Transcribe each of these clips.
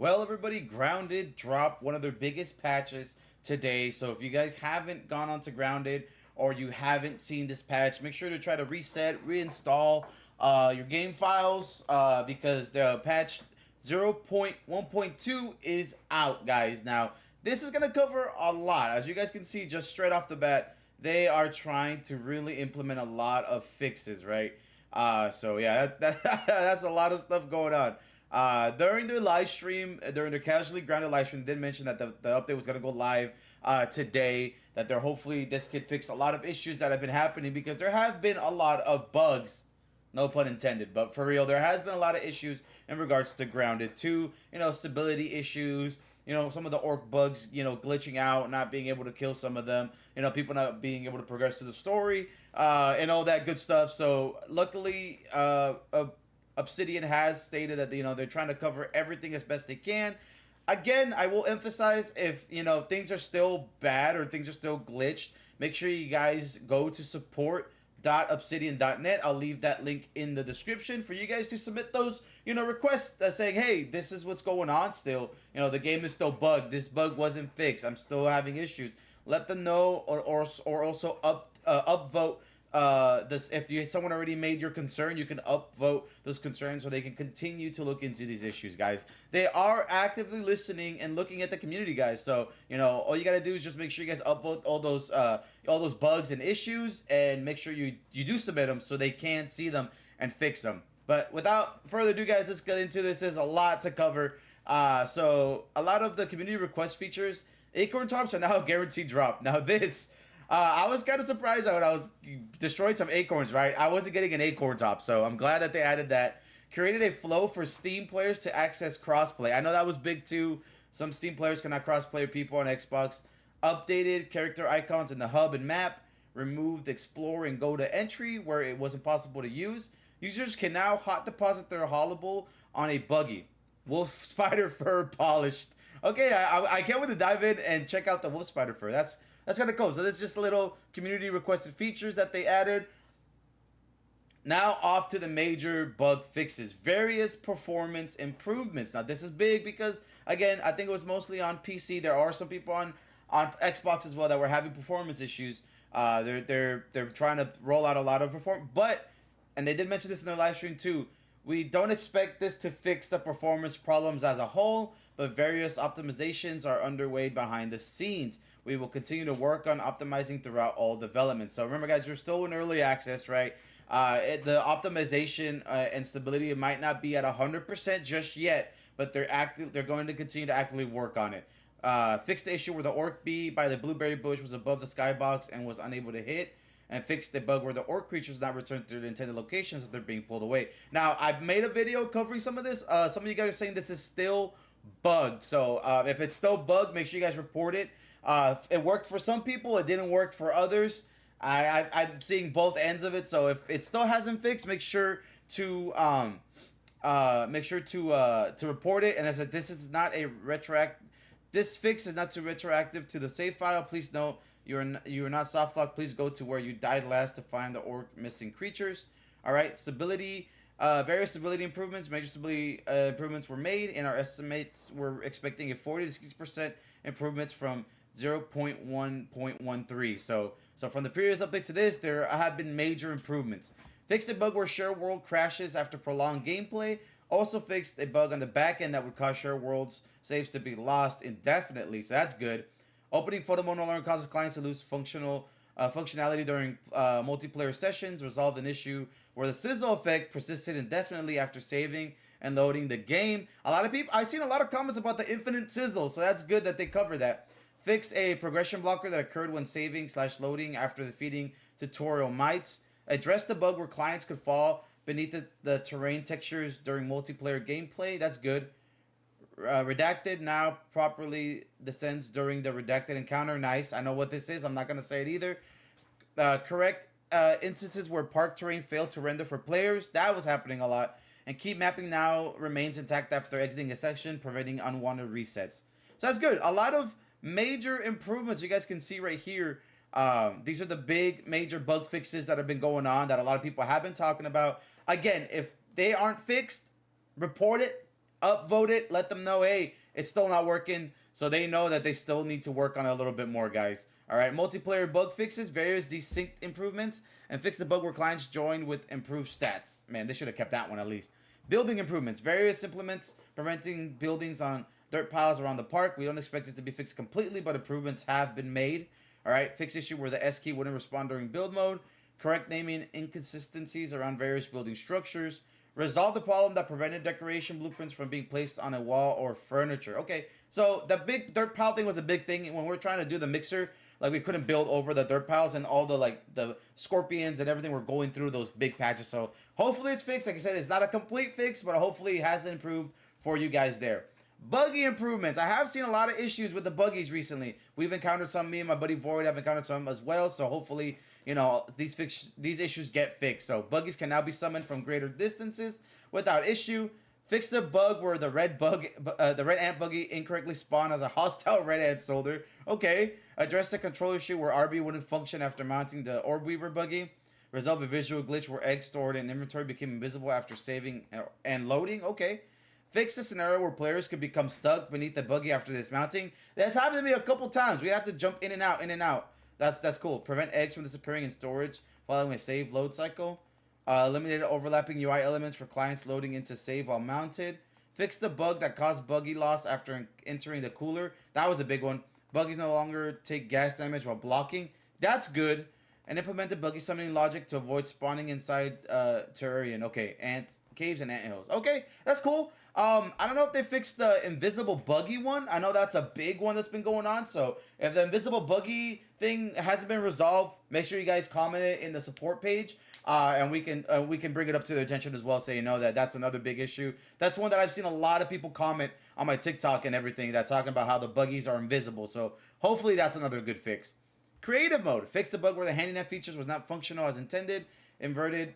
Well, everybody, Grounded dropped one of their biggest patches today. So if you guys haven't gone onto Grounded or you haven't seen this patch, make sure to try to reset, reinstall your game files because the patch 0.1.2 is out, guys. Now, this is going to cover a lot. As you guys can see, just straight off the bat, they are trying to really implement a lot of fixes, right? So yeah, that's a lot of stuff going on. During their live stream, during their casually grounded live stream, they did mention that the update was gonna go live today. That they're hopefully this could fix a lot of issues that have been happening because there have been a lot of bugs, no pun intended, but for real, there has been a lot of issues in regards to grounded too. Stability issues. Some of the orc bugs, glitching out, not being able to kill some of them. People not being able to progress to the story, and all that good stuff. So luckily, Obsidian has stated that they're trying to cover everything as best they can. Again, I will emphasize if things are still bad or things are still glitched, make sure you guys go to support.obsidian.net. I'll leave that link in the description for you guys to submit those requests saying, hey, this is what's going on still. The game is still bugged. This bug wasn't fixed. I'm still having issues. Let them know, or also upvote this. If someone already made your concern, you can upvote those concerns so they can continue to look into these issues, guys. They are actively listening and looking at the community, guys. So all you gotta do is just make sure you guys upvote all those bugs and issues, and make sure you do submit them so they can see them and fix them. But without further ado, guys, let's get into this. There's a lot to cover. So a lot of the community request features, acorn tops are now guaranteed drop. Now this, I was kind of surprised when I was destroying some acorns, right? I wasn't getting an acorn top, so I'm glad that they added that. Created a flow for Steam players to access crossplay. I know that was big too. Some Steam players cannot crossplay people on Xbox. Updated character icons in the hub and map. Removed explore and go to entry where it wasn't possible to use. Users can now hot deposit their hollowable on a buggy. Wolf spider fur polished. Okay, I can't wait to dive in and check out the wolf spider fur. That's kind of cool. So that's just little community requested features that they added. Now off to the major bug fixes. Various performance improvements. Now this is big because again, I think it was mostly on PC. There are some people on Xbox as well that were having performance issues. They're trying to roll out a lot of and they did mention this in their live stream too. We don't expect this to fix the performance problems as a whole, but various optimizations are underway behind the scenes. We will continue to work on optimizing throughout all development. So remember, guys, we're still in early access, right? The optimization and stability, it might not be at 100% just yet, but they're going to continue to actively work on it. Fix the issue where the orc bee by the blueberry bush was above the skybox and was unable to hit. And fix the bug where the orc creatures not returned to their intended locations if they're being pulled away. Now, I've made a video covering some of this. Some of you guys are saying this is still bugged. So if it's still bugged, make sure you guys report it. It worked for some people. It didn't work for others. I'm seeing both ends of it. So if it still hasn't fixed, make sure to report it. And I said, this is not a retroact. This fix is not too retroactive to the save file. Please note, you are not soft locked. Please go to where you died last to find the orc missing creatures. All right, stability. Various stability improvements, major stability improvements were made. In our estimates, we're expecting a 40 to 60% improvements from 0.1.13. So from the previous update to this, there have been major improvements. Fixed a bug where share world crashes after prolonged gameplay. Also fixed a bug on the back end that would cause share worlds saves to be lost indefinitely. So that's good. Opening photo mode no longer causes clients to lose functionality during multiplayer sessions. Resolved an issue where the sizzle effect persisted indefinitely after saving and loading the game. A lot of people, I've seen a lot of comments about the infinite sizzle, so that's good that they cover that. Fix a progression blocker that occurred when saving/loading after defeating tutorial mites. Address the bug where clients could fall beneath the terrain textures during multiplayer gameplay. That's good. Redacted now properly descends during the redacted encounter. Nice. I know what this is. I'm not going to say it either. Correct instances where park terrain failed to render for players. That was happening a lot. And keep mapping now remains intact after exiting a section, preventing unwanted resets. So that's good. A lot of major improvements you guys can see right here. These are the big major bug fixes that have been going on that a lot of people have been talking about. Again, if they aren't fixed, report it. upvote it, let them know, hey, it's still not working, so they know that they still need to work on it a little bit more, guys. All right, multiplayer bug fixes, various desynced improvements, and fix the bug where clients join with improved stats. Man, they should have kept that one at least. Building improvements, various implements preventing buildings on dirt piles around the park. We don't expect this to be fixed completely, but improvements have been made. All right, fix issue where the S key wouldn't respond during build mode. Correct naming inconsistencies around various building structures. Resolve the problem that prevented decoration blueprints from being placed on a wall or furniture. Okay, so the big dirt pile thing was a big thing when we were trying to do the mixer. Like, we couldn't build over the dirt piles, and all the the scorpions and everything were going through those big patches. So hopefully it's fixed. Like I said, it's not a complete fix, but hopefully it has improved for you guys there. Buggy improvements. I have seen a lot of issues with the buggies recently. We've encountered some. Me and my buddy Void have encountered some as well. So hopefully, these issues get fixed. So buggies can now be summoned from greater distances without issue. Fix the bug where the red ant buggy incorrectly spawned as a hostile red ant soldier. Okay. Address the control issue where RB wouldn't function after mounting the Orb Weaver buggy. Resolve a visual glitch where eggs stored in inventory became invisible after saving and loading. Okay. Fix the scenario where players could become stuck beneath the buggy after dismounting. That's happened to me a couple times. We have to jump in and out, in and out. That's cool. Prevent eggs from disappearing in storage following a save load cycle. Eliminate overlapping UI elements for clients loading into save while mounted. Fix the bug that caused buggy loss after entering the cooler. That was a big one. Buggies no longer take gas damage while blocking. That's good. And implemented buggy summoning logic to avoid spawning inside Terrarian. Okay, ants, caves, and anthills. Okay, that's cool. I don't know if they fixed the invisible buggy one. I know that's a big one that's been going on. So if the invisible buggy thing hasn't been resolved, make sure you guys comment it in the support page. And we can bring it up to their attention as well, so you know that that's another big issue. That's one that I've seen a lot of people comment on my TikTok and everything, that talking about how the buggies are invisible. So hopefully that's another good fix. Creative mode. Fix the bug where the handy net features was not functional as intended. Invert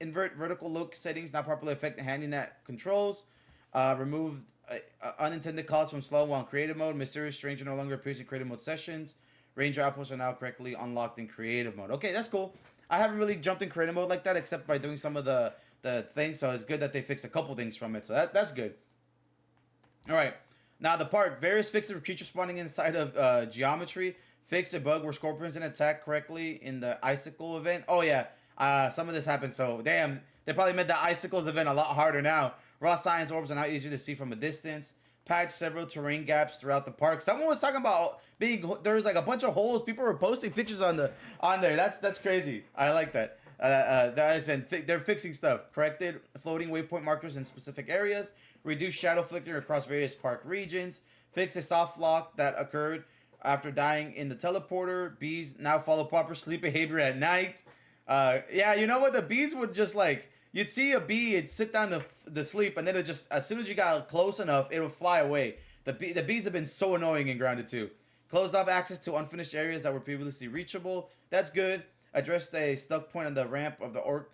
vertical look settings not properly affect the handy net controls. Remove unintended calls from slow while in creative mode. Mysterious stranger no longer appears in creative mode sessions. Ranger outposts are now correctly unlocked in creative mode. Okay, that's cool. I haven't really jumped in creative mode like that except by doing some of the things, so it's good that they fixed a couple things from it. So that's good. All right. Now the park. Various fixes for creatures spawning inside of geometry. Fix a bug where scorpions didn't attack correctly in the icicle event. Oh, yeah. Some of this happened, so damn. They probably made the icicles event a lot harder now. Raw science orbs are now easier to see from a distance. Patch several terrain gaps throughout the park. Someone was talking about there's like a bunch of holes. People were posting pictures on there. That's crazy. I like that. They're fixing stuff. Corrected floating waypoint markers in specific areas. Reduce shadow flicker across various park regions. Fix a soft lock that occurred after dying in the teleporter. Bees now follow proper sleep behavior at night. Yeah, you know what? The bees would just you'd see a bee, it'd sit down to sleep, and then it just, as soon as you got close enough, it would fly away. The bees have been so annoying in Grounded 2. Closed off access to unfinished areas that were previously reachable. That's good. Addressed a stuck point on the ramp of the Orc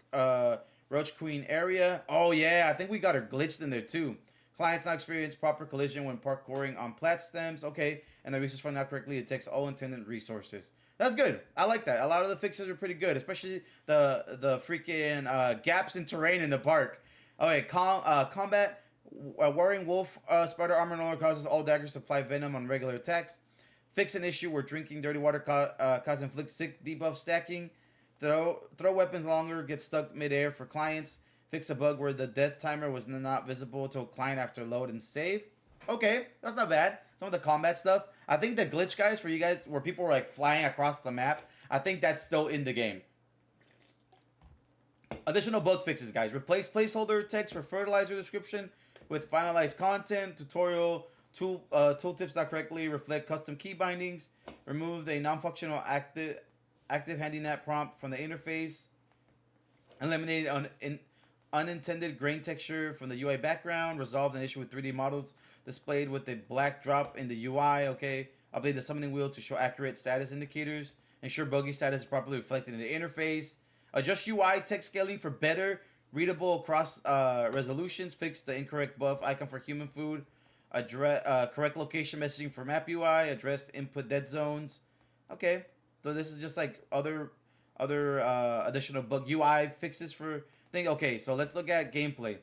Roach Queen area. Oh yeah, I think we got her glitched in there too. Clients now experience proper collision when parkouring on plat stems. Okay, and the resource fund now correctly detects all intended resources. That's good. I like that. A lot of the fixes are pretty good, especially the freaking gaps in terrain in the park. Okay, combat. Wearing wolf spider armor no longer causes all daggers to apply venom on regular attacks. Fix an issue where drinking dirty water causes inflict sick debuff stacking. Throw weapons longer, get stuck midair for clients. Fix a bug where the death timer was not visible to a client after load and save. Okay, that's not bad. Some of the combat stuff. I think the glitch, guys, for you guys, where people were flying across the map, I think that's still in the game. Additional bug fixes, guys. Replace placeholder text for fertilizer description with finalized content. Tutorial tooltips not correctly reflect custom key bindings. Remove the non-functional active handynet prompt from the interface. Eliminate unintended grain texture from the UI background. Resolve an issue with 3D models displayed with a black drop in the UI. Okay. Update the summoning wheel to show accurate status indicators. Ensure buggy status is properly reflected in the interface. Adjust UI text scaling for better readable across resolutions. Fix the incorrect buff icon for human food. Correct location messaging for map UI. Address input dead zones. Okay. So this is just other additional bug UI fixes for thing. Okay, so let's look at gameplay.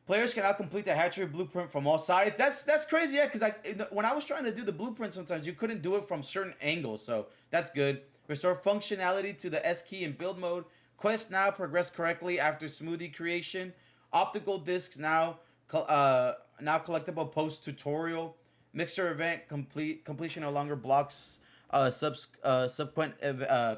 Players can now complete the hatchery blueprint from all sides. That's crazy, yeah. Because when I was trying to do the blueprint, sometimes you couldn't do it from certain angles, so that's good. Restore functionality to the S key in build mode. Quests now progress correctly after smoothie creation. Optical discs now collectible post tutorial. Mixer event completion no longer blocks subsequent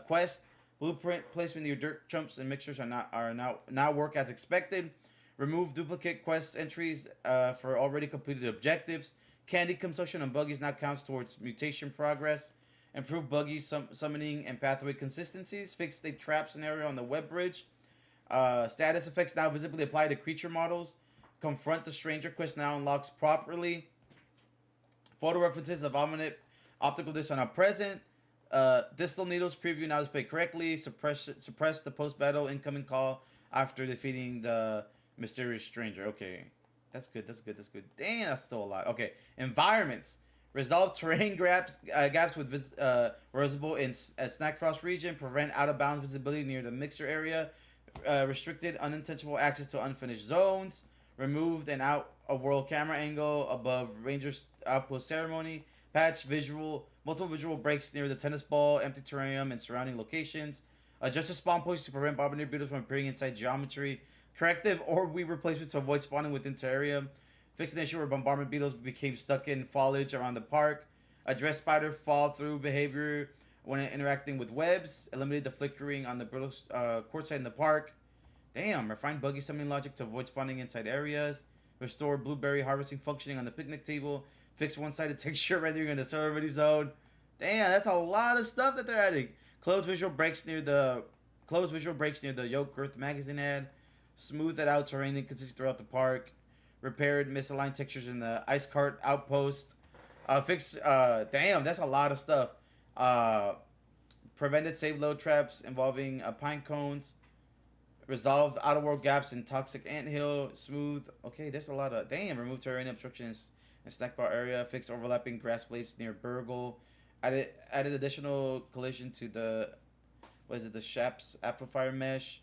quest. Blueprint placement of your dirt chumps and mixers are now work as expected. Remove duplicate quest entries for already completed objectives. Candy consumption on buggies now counts towards mutation progress. Improve buggy summoning and pathway consistencies. Fix the trap scenario on the web bridge. Status effects now visibly apply to creature models. Confront the stranger quest now unlocks properly. Photo references of ominous optical discs are now present. Distal needles preview now displayed correctly. Suppress the post battle incoming call after defeating the mysterious stranger. Okay, that's good. Damn, that's still a lot. Okay, environments. Resolve terrain gaps with visible in Snack Frost region. Prevent out of bounds visibility near the mixer area. Restricted unintentional access to unfinished zones. Removed an out of world camera angle above Rangers outpost ceremony. Patch multiple visual breaks near the tennis ball, empty terrarium, and surrounding locations. Adjust the spawn points to prevent bombardier beetles from appearing inside geometry. Corrective orb weed replacement to avoid spawning within terrarium. Fix an issue where bombardment beetles became stuck in foliage around the park. Address spider fall through behavior when interacting with webs. Eliminate the flickering on the brittle quartzite in the park. Damn, refine buggy summoning logic to avoid spawning inside areas. Restore blueberry harvesting functioning on the picnic table. Fix one-sided texture rendering in the servability zone. Damn, that's a lot of stuff that they're adding. Close visual breaks near the Yoke Girth magazine ad. Smooth that out terrain inconsistency throughout the park. Repaired misaligned textures in the ice cart outpost. Damn, that's a lot of stuff. Prevented save load traps involving pine cones. Resolved outer world gaps in toxic anthill. Smooth. Okay, there's a lot of. Damn, remove terrain obstructions in snack bar area. Fix overlapping grass blades near Burgle. Added additional collision to the. What is it? The Shaps amplifier mesh.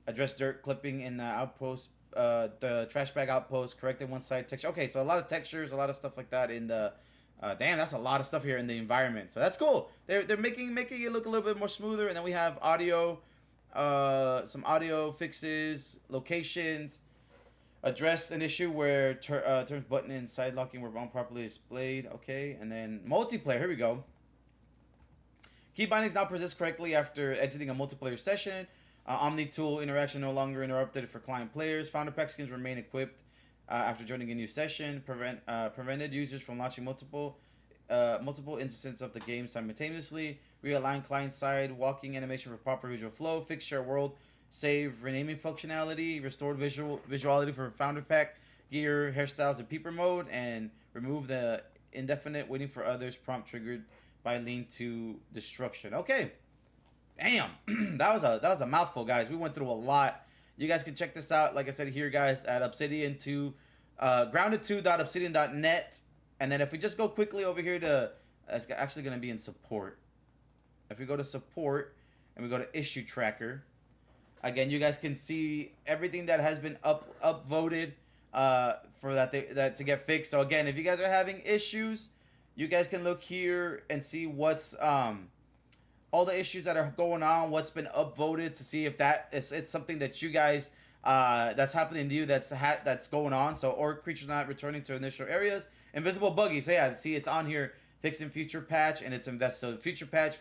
Address dirt clipping in the outpost. The trash bag outpost. Corrected one side texture. Okay, so a lot of textures, a lot of stuff like that in the. Damn, that's a lot of stuff here in the environment. So that's cool. They're making it look a little bit more smoother, and then we have audio. Some audio fixes, locations, address an issue where turns button and side locking were wrong properly displayed. Okay, and then multiplayer. Here we go. Key bindings now persist correctly after exiting a multiplayer session. Omni tool interaction no longer interrupted for client players. Founder pack skins remain equipped after joining a new session. Prevented users from launching multiple instances of the game simultaneously. Realign client side walking animation for proper visual flow. Fix share world save renaming functionality. Restored visuality for founder pack gear, hairstyles, and peeper mode. And remove the indefinite waiting for others prompt triggered by lean to destruction. Okay, damn, that was a mouthful, guys. We went through a lot. You guys can check this out, like I said here, guys, at Obsidian 2, grounded2.obsidian.net. And then if we just go quickly over here to, it's actually going to be in support. If we go to support and we go to issue tracker, again, you guys can see everything that has been upvoted for that to get fixed. So again, if you guys are having issues, you guys can look here and see what's all the issues that are going on, what's been upvoted to see if it's something that you guys that's happening to you that's going on. So orc creatures not returning to initial areas. Invisible buggies. So yeah, see it's on here. Fixing future patch and it's invest. So future patch.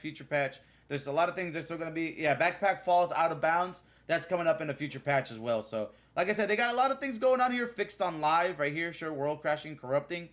There's a lot of things that's still gonna be. Yeah, backpack falls out of bounds. That's coming up in a future patch as well. So like I said, they got a lot of things going on here. Fixed on live right here. Sure, world crashing, corrupting.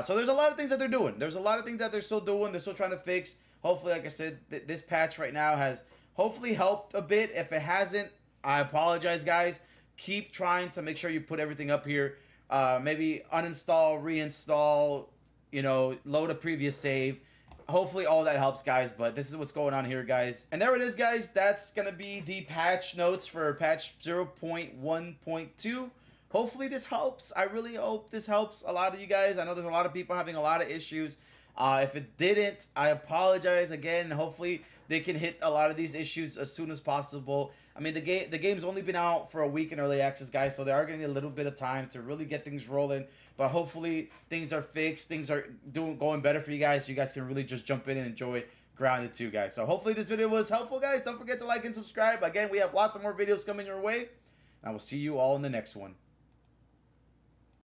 So there's a lot of things that they're doing. There's a lot of things that they're still doing. They're still trying to fix. Hopefully, like I said, this patch right now has hopefully helped a bit. If it hasn't, I apologize, guys. Keep trying to make sure you put everything up here. Maybe uninstall, reinstall, load a previous save. Hopefully all that helps, guys. But this is what's going on here, guys. And there it is, guys. That's going to be the patch notes for patch 0.1.2. Hopefully this helps. I really hope this helps a lot of you guys. I know there's a lot of people having a lot of issues. If it didn't, I apologize again. Hopefully they can hit a lot of these issues as soon as possible. I mean, the game's only been out for a week in early access, guys, so they are getting a little bit of time to really get things rolling. But hopefully things are fixed, things are going better for you guys. You guys can really just jump in and enjoy Grounded 2, guys. So hopefully this video was helpful, guys. Don't forget to like and subscribe. Again, we have lots of more videos coming your way. And I will see you all in the next one.